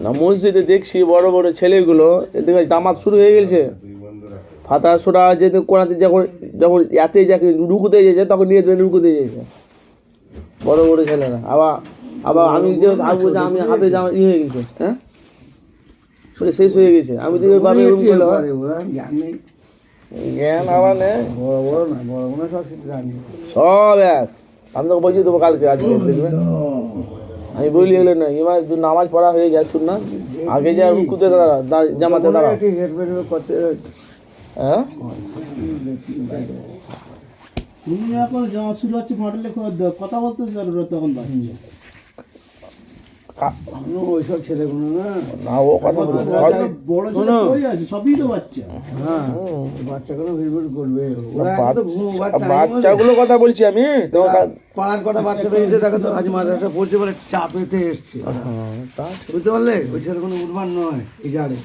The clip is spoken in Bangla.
না মসজিদে দেখছি বড় বড় ছেলেগুলো এদিকে জামাত শুরু হয়ে গেছে, ফাতা সোটা যেদিন কোরআন যখন যখন এতে যাকে রুকুতে যেছে তখন নিয়ে রুকুতে যেছে বড় বড় ছেলেরা। আবার আবার আমি যে থাকবো যে আমি হাতে জামা হয়ে গেছে, হ্যাঁ শেষ হয়ে গেছে। আমি তো ভাবে জ্ঞান আবার নেই, সব এক। আমি তোকে বলছি দেবো কালকে, আজকে দেখবে আমি বলি এগুলো না। এবার নামাজ পড়া হয়ে যায় শুন না, আগে যা রুকুতে জামাতে দাঁড়া। হ্যাঁ তুমি এখন জামা শুরু হচ্ছে ফাটলে কথা বলতে পারবে তখন ওইসব ছেলেগুলো না ও কথা বলবো বড় ছেলে কই আছে, সবই তো বাচ্চা। হ্যাঁ বাচ্চাগুলো ভিড় করবে, বাচ্চাগুলো কথা বলছি আমি। পাড়ার কটা বাচ্চা পেয়েছে দেখো তো, আজ মাদ্রাসা পড়ছে বলে চাপেতে এসছে, বুঝতে পারলে? ওই ছেলে কোনো উঠবার নয় এই জারে।